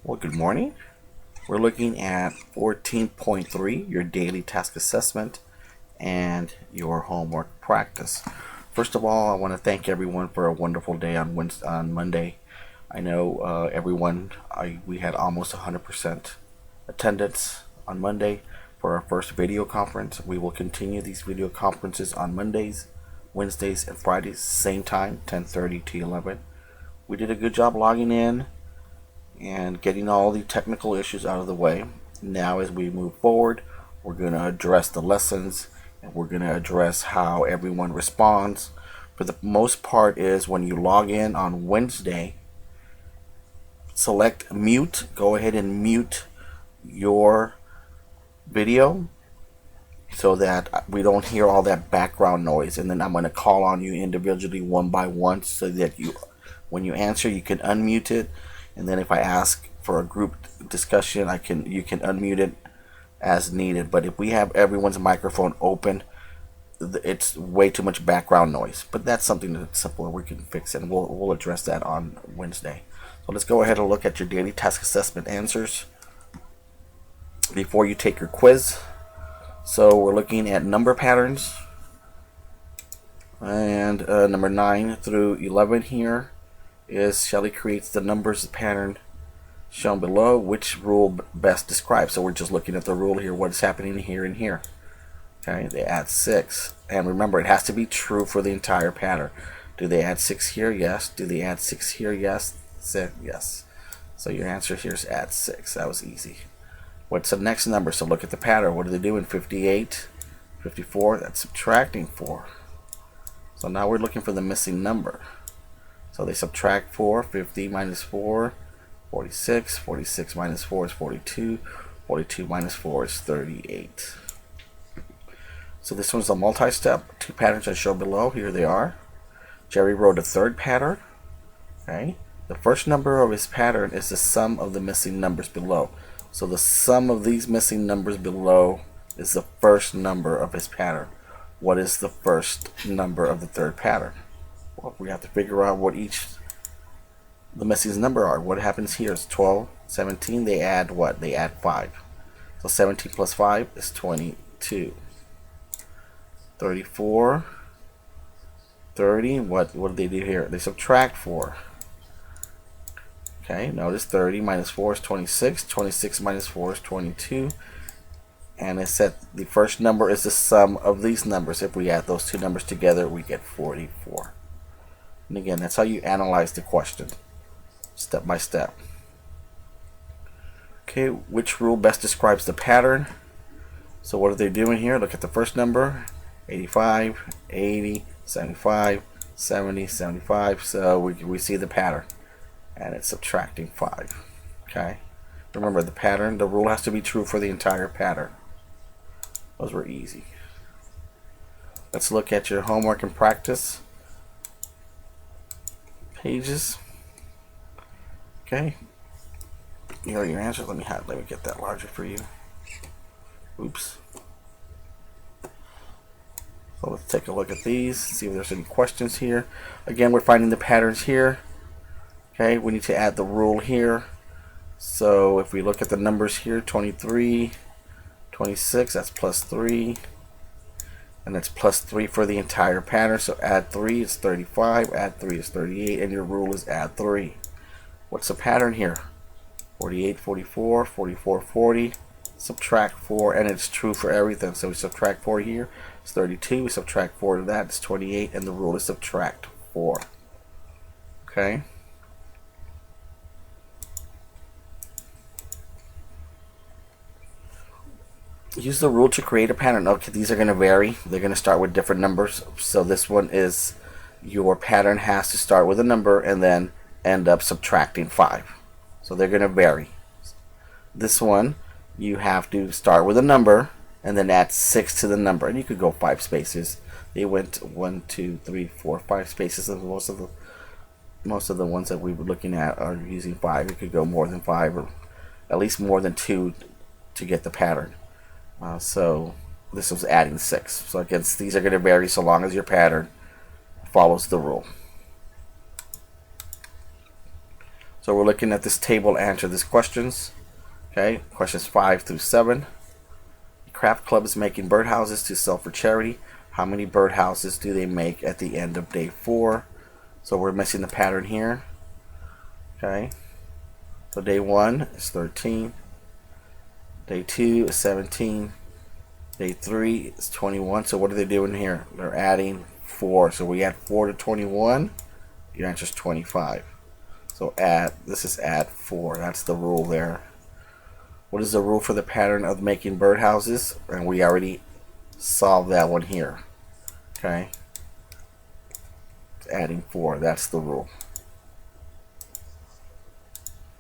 Well, good morning. We're looking at 14.3, your daily task assessment and your homework practice. First of all, I want to thank everyone for a wonderful day on Monday. I know we had almost 100% attendance on Monday for our first video conference. We will continue these video conferences on Mondays, Wednesdays, and Fridays, same time, 10:30 to 11. We did a good job logging in and getting all the technical issues out of the way. Now as we move forward, we're going to address the lessons and we're going to address how everyone responds. For the most part is when you log in on Wednesday, select mute, go ahead and mute your video so that we don't hear all that background noise, and then I'm going to call on you individually one by one so that when you answer, you can unmute it. And then if I ask for a group discussion, you can unmute it as needed. But if we have everyone's microphone open, it's way too much background noise. But that's something that's simple we can fix, and we'll address that on Wednesday. So let's go ahead and look at your daily task assessment answers before you take your quiz. So we're looking at number patterns, and number 9 through 11 here is Shelley creates the numbers pattern shown below. Which rule best describes? So we're just looking at the rule here. What is happening here and here? Okay, they add 6, and remember it has to be true for the entire pattern. Do they add 6 here? Yes. Do they add 6 here? Yes. Yes. So your answer here is add 6. That was easy. What's the next number? So look at the pattern. What do they do in 58, 54? That's subtracting 4. So now we're looking for the missing number. So they subtract 4, 50 minus 4, 46, 46 minus 4 is 42, 42 minus 4 is 38. So this one's a multi-step. 2 patterns I show below. Here they are. Jerry wrote a third pattern. Okay. The first number of his pattern is the sum of the missing numbers below. So the sum of these missing numbers below is the first number of his pattern. What is the first number of the third pattern? Well, we have to figure out what the missing number are. What happens here is 12, 17. They add what? They add 5. So 17 plus 5 is 22. 34, 30. What do they do here? They subtract 4. Okay, notice 30 minus 4 is 26. 26 minus 4 is 22. And it said the first number is the sum of these numbers. If we add those two numbers together, we get 44. And again, that's how you analyze the question, step by step. Okay, which rule best describes the pattern? So what are they doing here? Look at the first number, 85, 80, 75, 70, 75. So we see the pattern, and it's subtracting 5. Okay, remember the pattern, the rule has to be true for the entire pattern. Those were easy. Let's look at your homework and practice pages. Okay, you know your answer. Let me get that larger for you. Oops. So let's take a look at these, see if there's any questions here. Again, we're finding the patterns here. Okay, we need to add the rule here. So if we look at the numbers here, 23, 26, that's plus 3. And that's plus 3 for the entire pattern. So add 3 is 35, add 3 is 38, and your rule is add 3. What's the pattern here? 48, 44, 44, 40. Subtract 4, and it's true for everything. So we subtract 4 here, it's 32. We subtract 4 to that, it's 28, and the rule is subtract 4. Okay. Use the rule to create a pattern. Okay, these are going to vary. They're going to start with different numbers. So this one is your pattern has to start with a number and then end up subtracting 5. So they're going to vary. This one, you have to start with a number and then add 6 to the number. And you could go 5 spaces. They went 1, 2, 3, 4, 5 spaces. And most of the ones that we were looking at are using 5. You could go more than 5 or at least more than 2 to get the pattern. So this was adding 6. So again, these are going to vary so long as your pattern follows the rule. So we're looking at this table to answer these questions. Okay, questions 5 through 7. The craft club is making birdhouses to sell for charity. How many birdhouses do they make at the end of day 4? So we're missing the pattern here. Okay, so day 1 is 13. Day 2 is 17. Day 3 is 21. So what are they doing here? They're adding 4. So we add 4 to 21. Your answer is 25. So this is add 4. That's the rule there. What is the rule for the pattern of making birdhouses? And we already solved that one here. Okay. It's adding 4. That's the rule.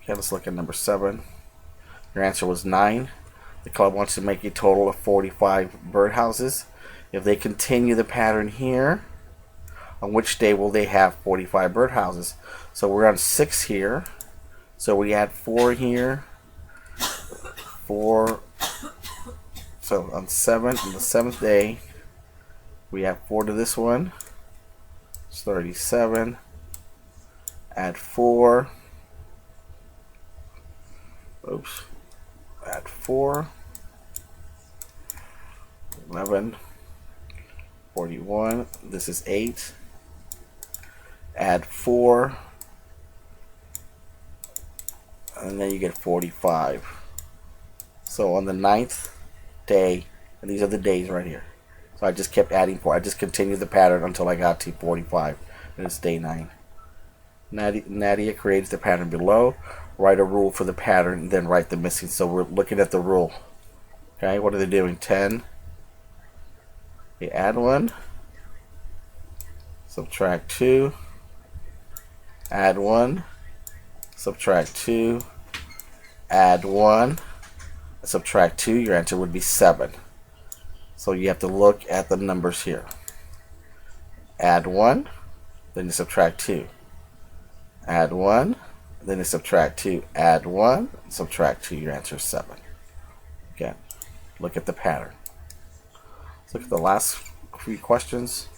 Okay, let's look at number 7. Your answer was 9. The club wants to make a total of 45 birdhouses. If they continue the pattern here, on which day will they have 45 birdhouses? So we're on 6 here. So we add 4 here. 4. So on the 7th day, we add 4 to this one. It's 37. Add 4. Oops. Add 4. 11. 41. This is 8. Add 4. And then you get 45. So on the 9th day, and these are the days right here. So I just kept adding 4. I just continued the pattern until I got to 45. And it's day 9. Nadia creates the pattern below. Write a rule for the pattern, then write the missing. So we're looking at the rule. Okay, what are they doing? 10. They add 1. Subtract 2. Add 1. Subtract 2. Add 1. Subtract 2. Your answer would be 7. So you have to look at the numbers here. Add 1. Then you subtract 2. Add 1. Then you subtract 2. Add 1. Subtract 2. Your answer is 7. Again, look at the pattern. Let's look at the last few questions.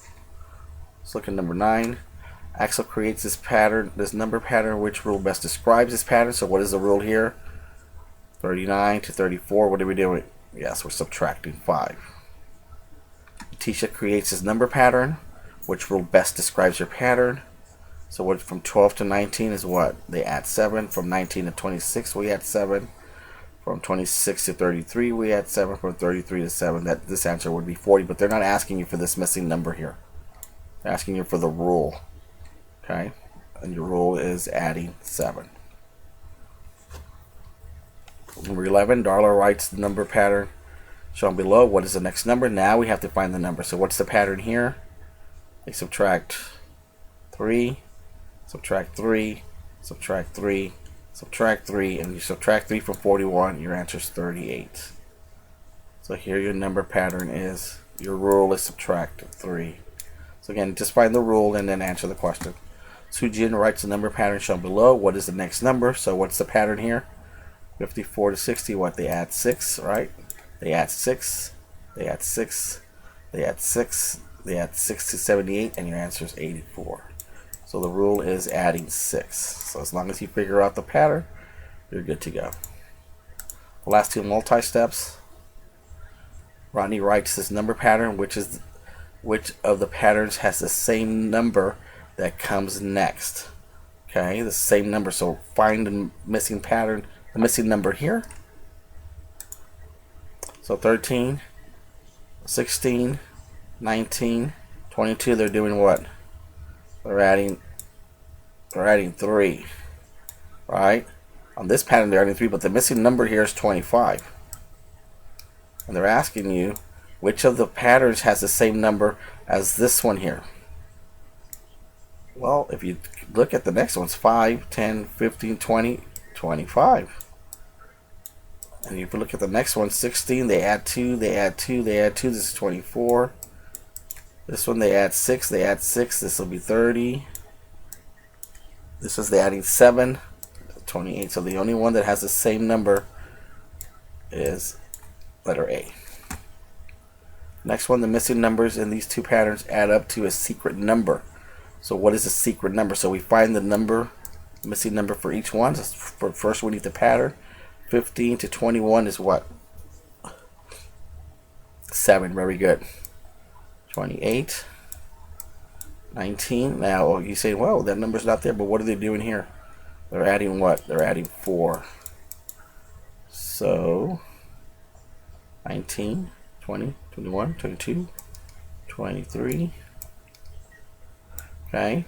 Let's look at number 9. Axel creates this pattern, this number pattern. Which rule best describes this pattern? So what is the rule here? 39 to 34. What are we doing? Yes, we're subtracting 5. Tisha creates this number pattern. Which rule best describes your pattern? So what from 12 to 19 is what? They add 7. From 19 to 26 we add 7. From 26 to 33 we add 7. From 33 to 7, this answer would be 40. But they're not asking you for this missing number here. They're asking you for the rule. Okay, and your rule is adding 7. Number 11, Darla writes the number pattern shown below. What is the next number? Now we have to find the number. So what's the pattern here? They subtract 3, subtract 3, subtract 3, subtract 3, and you subtract 3 from 41. Your answer is 38. So here your number pattern is. Your rule is subtract 3. So again, just find the rule and then answer the question. Sujin writes the number pattern shown below. What is the next number? So what's the pattern here? 54 to 60. What? They add 6, right? They add 6. They add 6. They add 6. They add 6 to 78, and your answer is 84. So the rule is adding 6. So as long as you figure out the pattern, you're good to go. The last two multi-steps. Rodney writes this number pattern. Which of the patterns has the same number that comes next? Okay, the same number. So find the missing pattern, the missing number here. So 13, 16, 19, 22. They're doing what? They're adding 3, right? On this pattern they're adding 3, but the missing number here is 25. And they're asking you which of the patterns has the same number as this one here. Well, if you look at the next ones, 5, 10, 15, 20, 25. And if you look at the next one, 16, they add 2, they add 2, they add 2, this is 24. This one they add 6, they add 6, this will be 30. This is they adding 7, 28. So the only one that has the same number is letter A. Next one, the missing numbers in these two patterns add up to a secret number. So what is a secret number? So we find the number Missing number for each one. So for first we need the pattern. 15 to 21 is what? 7. Very good. 28. 19. Now you say, well, that number's not there, but what are they doing here? They're adding what? They're adding 4. So 19, 20, 21, 22, 23. Okay.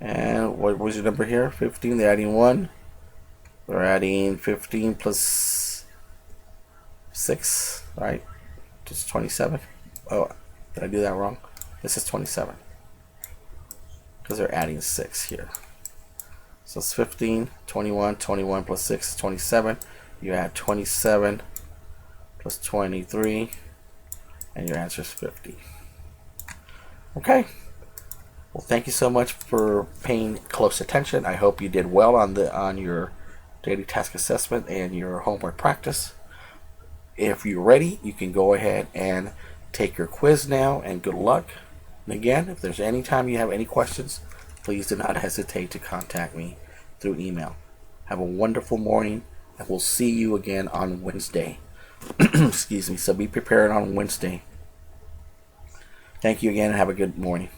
And what was your number here? 15. They're adding 1. They're adding 15 plus 6, right? Just 27. Oh, did I do that wrong? This is 27. Because they're adding 6 here. So it's 15, 21, 21 plus 6 is 27. You add 27 plus 23, and your answer is 50. Okay. Well, thank you so much for paying close attention. I hope you did well on your daily task assessment and your homework practice. If you're ready, you can go ahead and take your quiz now, and good luck. And again, if there's any time you have any questions, please do not hesitate to contact me through email. Have a wonderful morning, and we'll see you again on Wednesday. Excuse me. So be prepared on Wednesday. Thank you again, and have a good morning.